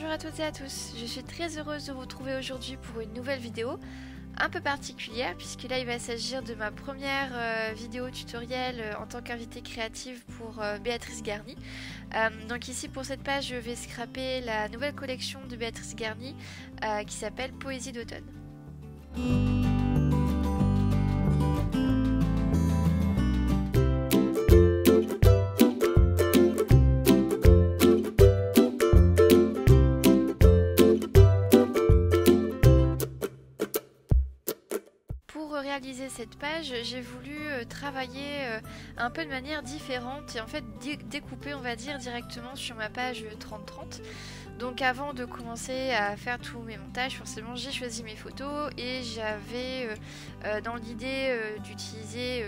Bonjour à toutes et à tous, je suis très heureuse de vous retrouver aujourd'hui pour une nouvelle vidéo un peu particulière puisque là il va s'agir de ma première vidéo tutoriel en tant qu'invitée créative pour Béatrice Garny. Donc ici pour cette page je vais scraper la nouvelle collection de Béatrice Garny qui s'appelle Poésie d'automne. Pour réaliser cette page, j'ai voulu travailler un peu de manière différente et en fait découper, on va dire, directement sur ma page 30-30. Donc avant de commencer à faire tous mes montages, forcément j'ai choisi mes photos et j'avais dans l'idée d'utiliser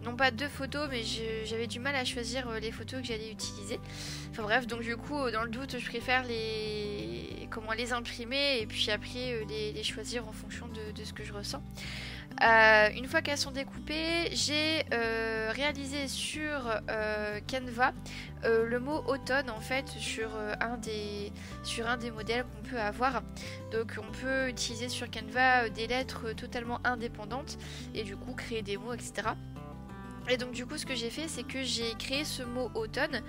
non pas deux photos, mais j'avais du mal à choisir les photos que j'allais utiliser. Enfin bref, donc du coup, dans le doute, je préfère les imprimer et puis après les choisir en fonction de ce que je ressens. Une fois qu'elles sont découpées, j'ai réalisé sur Canva le mot automne en fait sur un des modèles qu'on peut avoir. Donc on peut utiliser sur Canva des lettres totalement indépendantes et du coup créer des mots, etc. Et donc du coup ce que j'ai fait c'est que j'ai créé ce mot automne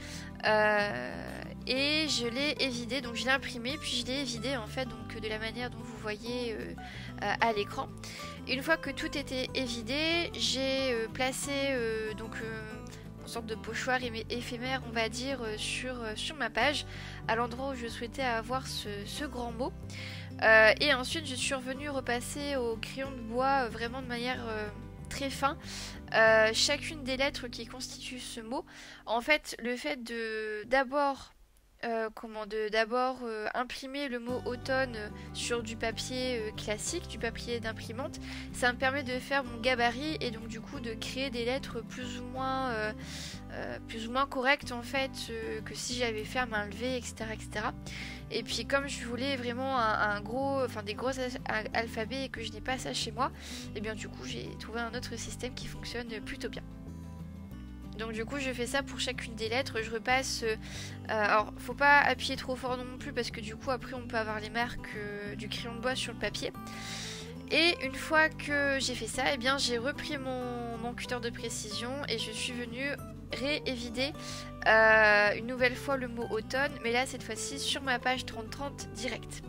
et je l'ai évidé, donc je l'ai imprimé puis je l'ai évidé en fait donc de la manière dont vous voyez à l'écran. Une fois que tout était évidé, j'ai placé donc une sorte de pochoir éphémère on va dire sur ma page à l'endroit où je souhaitais avoir ce grand mot. Et ensuite je suis revenue repasser au crayon de bois vraiment de manière très fin chacune des lettres qui constituent ce mot. En fait, le fait d'abord imprimer le mot automne sur du papier classique, du papier d'imprimante, ça me permet de faire mon gabarit et donc du coup de créer des lettres plus ou moins correctes en fait que si j'avais fait à main levée, etc., etc. Et puis comme je voulais vraiment des gros alphabets et que je n'ai pas ça chez moi, et bien du coup j'ai trouvé un autre système qui fonctionne plutôt bien. Donc du coup je fais ça pour chacune des lettres, je repasse, alors faut pas appuyer trop fort non plus parce que du coup après on peut avoir les marques du crayon de bois sur le papier. Et une fois que j'ai fait ça, et bien j'ai repris mon cutter de précision et je suis venue réévider une nouvelle fois le mot automne, mais là cette fois-ci sur ma page 30-30 direct.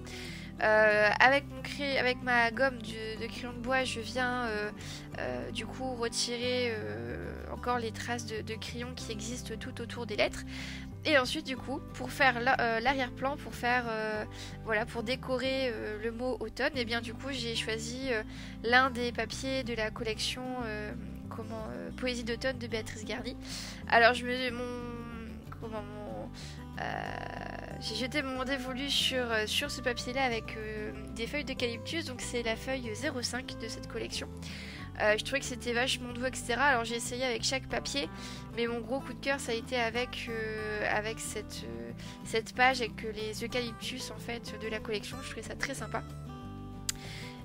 Avec ma gomme de crayon de bois, je viens du coup retirer encore les traces de crayon qui existent tout autour des lettres. Et ensuite du coup pour faire l'arrière-plan, pour décorer le mot automne, et bien du coup j'ai choisi l'un des papiers de la collection Poésie d'automne de Béatrice Garny. Alors j'ai jeté mon dévolu sur ce papier là avec des feuilles d'eucalyptus, donc c'est la feuille 05 de cette collection. Je trouvais que c'était vachement doux, etc. Alors j'ai essayé avec chaque papier, mais mon gros coup de cœur ça a été avec cette page avec les eucalyptus en fait de la collection. Je trouvais ça très sympa.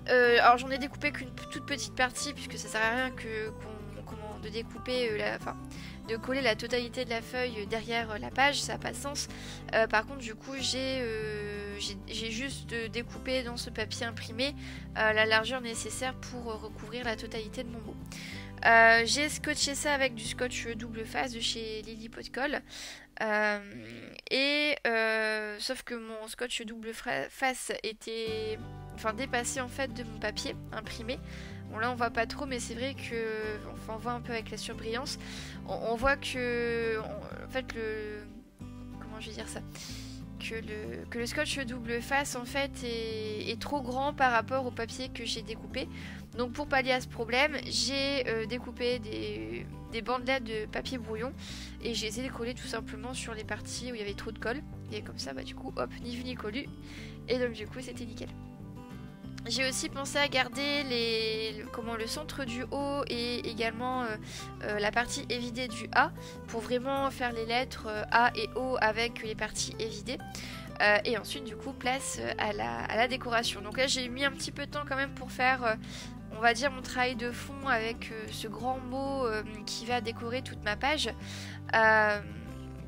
Alors j'en ai découpé qu'une toute petite partie puisque ça sert à rien de découper de coller la totalité de la feuille derrière la page, ça n'a pas de sens. Par contre du coup j'ai juste découpé dans ce papier imprimé la largeur nécessaire pour recouvrir la totalité de mon mot. J'ai scotché ça avec du scotch double face de chez Lily Pot de Colle. Sauf que mon scotch double face était dépassé en fait de mon papier imprimé. Bon là on voit pas trop, mais c'est vrai que on voit un peu avec la surbrillance. On voit que comment je vais dire ça, que le scotch double face en fait est trop grand par rapport au papier que j'ai découpé. Donc pour pallier à ce problème, j'ai découpé des bandelettes de papier brouillon et j'ai essayé de coller tout simplement sur les parties où il y avait trop de colle. Et comme ça, du coup, hop, ni vu ni collu. Et donc du coup, c'était nickel. J'ai aussi pensé à garder le centre du haut et également la partie évidée du A pour vraiment faire les lettres A et O avec les parties évidées. Et ensuite du coup place à la décoration. Donc là j'ai mis un petit peu de temps quand même pour faire on va dire mon travail de fond avec ce grand mot qui va décorer toute ma page.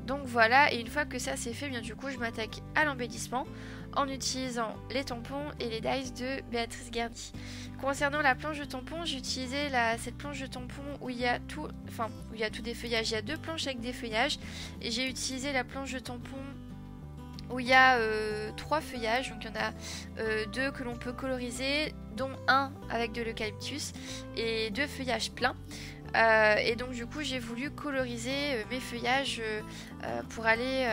Donc voilà, et une fois que ça c'est fait, bien du coup je m'attaque à l'embellissement en utilisant les tampons et les dies de Béatrice Gardy. Concernant la planche de tampons, j'ai utilisé cette planche de tampons où il y a tout, où il y a tout des feuillages. Il y a 2 planches avec des feuillages et j'ai utilisé la planche de tampons où il y a 3 feuillages, donc il y en a 2 que l'on peut coloriser, dont un avec de l'eucalyptus et 2 feuillages pleins. Et donc du coup j'ai voulu coloriser mes feuillages pour aller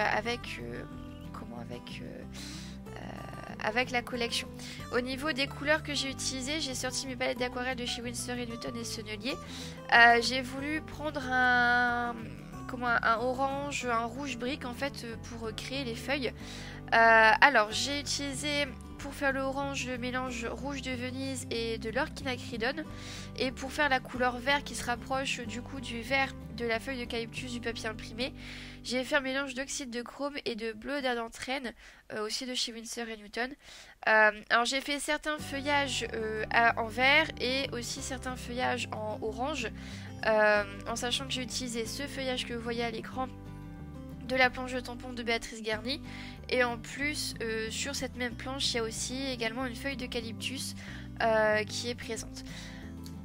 avec la collection. Au niveau des couleurs que j'ai utilisées, j'ai sorti mes palettes d'aquarelle de chez Winsor & Newton et Sennelier. J'ai voulu prendre un orange, un rouge brique en fait pour créer les feuilles. Alors j'ai utilisé pour faire le orange le mélange rouge de Venise et de l'orchinacridone, et pour faire la couleur vert qui se rapproche du coup du vert de la feuille d'eucalyptus du papier imprimé, j'ai fait un mélange d'oxyde de chrome et de bleu d'ardentrène aussi de chez Winsor & Newton. Alors j'ai fait certains feuillages en vert et aussi certains feuillages en orange, en sachant que j'ai utilisé ce feuillage que vous voyez à l'écran de la planche de tampon de Béatrice Gardy, et en plus sur cette même planche il y a aussi également une feuille d'eucalyptus qui est présente.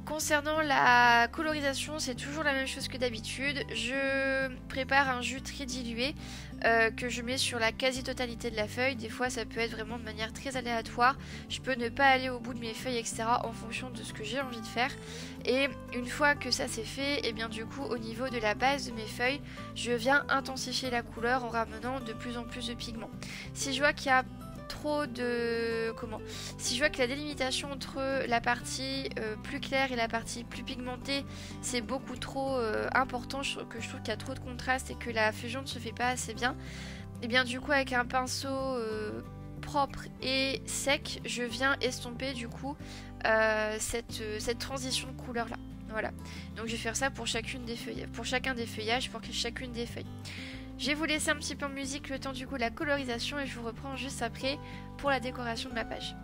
Concernant la colorisation, c'est toujours la même chose que d'habitude. Je prépare un jus très dilué que je mets sur la quasi-totalité de la feuille. Des fois, ça peut être vraiment de manière très aléatoire. Je peux ne pas aller au bout de mes feuilles, etc. en fonction de ce que j'ai envie de faire. Et une fois que ça c'est fait, et bien du coup, au niveau de la base de mes feuilles, je viens intensifier la couleur en ramenant de plus en plus de pigments. Si je vois qu'il y a si je vois que la délimitation entre la partie plus claire et la partie plus pigmentée c'est beaucoup trop important, que je trouve qu'il y a trop de contraste et que la fusion ne se fait pas assez bien, et bien du coup avec un pinceau propre et sec je viens estomper du coup cette transition de couleur là. Voilà, donc je vais faire ça pour chacun des feuillages, pour chacune des feuilles. Je vais vous laisser un petit peu en musique le temps du coup de la colorisation et je vous reprends juste après pour la décoration de ma page.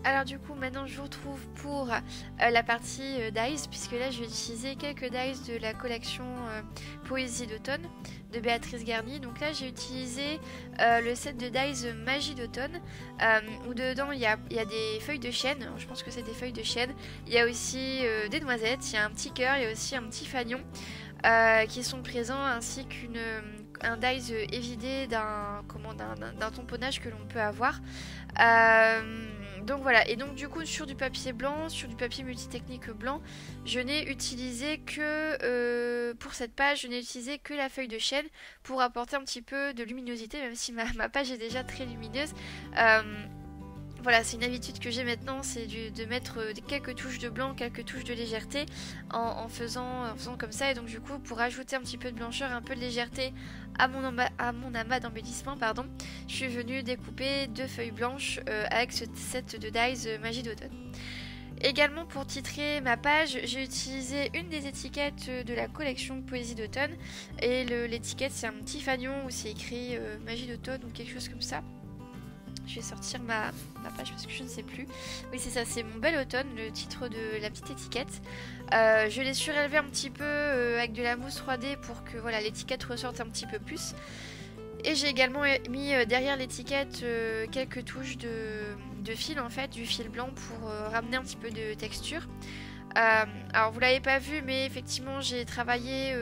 Alors du coup maintenant je vous retrouve pour la partie dies, puisque là je vais utiliser quelques dies de la collection Poésie d'automne de Béatrice Gardy. Donc là j'ai utilisé le set de dies Magie d'automne, où dedans il y a des feuilles de chêne, je pense que c'est des feuilles de chêne, il y a aussi des noisettes, il y a un petit cœur, il y a aussi un petit fanion qui sont présents, ainsi qu'un dies évidé d'un tamponnage que l'on peut avoir. Donc voilà, et donc du coup sur du papier blanc, sur du papier multitechnique blanc, je n'ai utilisé que, pour cette page, je n'ai utilisé que la feuille de chêne pour apporter un petit peu de luminosité, même si ma page est déjà très lumineuse. Voilà, c'est une habitude que j'ai maintenant, c'est de mettre quelques touches de blanc, quelques touches de légèreté en faisant comme ça. Et donc du coup, pour ajouter un petit peu de blancheur, un peu de légèreté à mon amas d'embellissement, pardon, je suis venue découper 2 feuilles blanches avec ce set de dies Magie d'automne. Également pour titrer ma page, j'ai utilisé une des étiquettes de la collection Poésie d'automne. Et l'étiquette, c'est un petit fanion où c'est écrit Magie d'automne ou quelque chose comme ça. Je vais sortir ma page parce que je ne sais plus. Oui, c'est ça, c'est Mon bel automne, le titre de la petite étiquette. Je l'ai surélevé un petit peu avec de la mousse 3D pour que voilà, l'étiquette ressorte un petit peu plus. Et j'ai également mis derrière l'étiquette quelques touches de fil, en fait, du fil blanc pour ramener un petit peu de texture. Alors vous l'avez pas vu, mais effectivement j'ai travaillé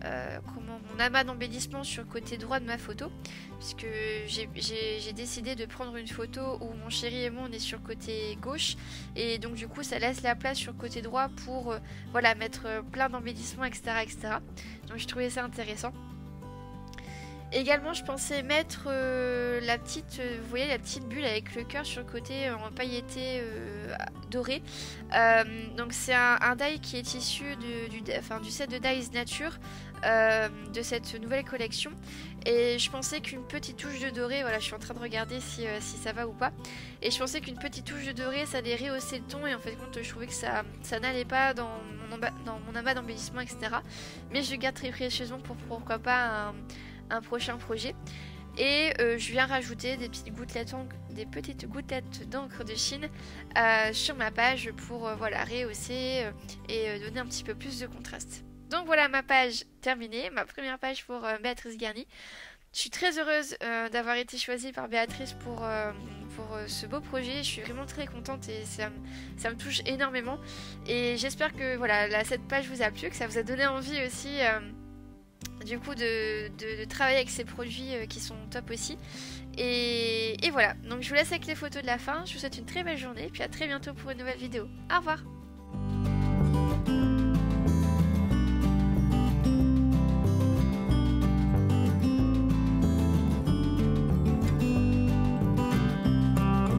mon amas d'embellissement sur le côté droit de ma photo, puisque j'ai décidé de prendre une photo où mon chéri et moi on est sur le côté gauche, et donc du coup ça laisse la place sur le côté droit pour voilà, mettre plein d'embellissements, etc., etc. Donc je trouvais ça intéressant. Également, je pensais mettre la petite, vous voyez, la petite bulle avec le cœur sur le côté en pailleté doré. Donc c'est un die qui est issu du set de dies nature de cette nouvelle collection. Et je pensais qu'une petite touche de doré, voilà, je suis en train de regarder si ça va ou pas. Et je pensais qu'une petite touche de doré, ça allait rehausser le ton. Et en fait, je trouvais que ça n'allait pas dans mon amas d'embellissement, etc. Mais je garde très précieusement pour pourquoi pas un prochain projet. Et je viens rajouter des petites gouttelettes d'encre de Chine sur ma page pour voilà, rehausser et donner un petit peu plus de contraste. Donc voilà ma page terminée, ma première page pour Béatrice Garny. Je suis très heureuse d'avoir été choisie par Béatrice pour ce beau projet. Je suis vraiment très contente et ça me touche énormément. Et j'espère que voilà, cette page vous a plu, que ça vous a donné envie aussi du coup de travailler avec ces produits qui sont top aussi. Et voilà, donc je vous laisse avec les photos de la fin. Je vous souhaite une très belle journée et puis à très bientôt pour une nouvelle vidéo. Au revoir.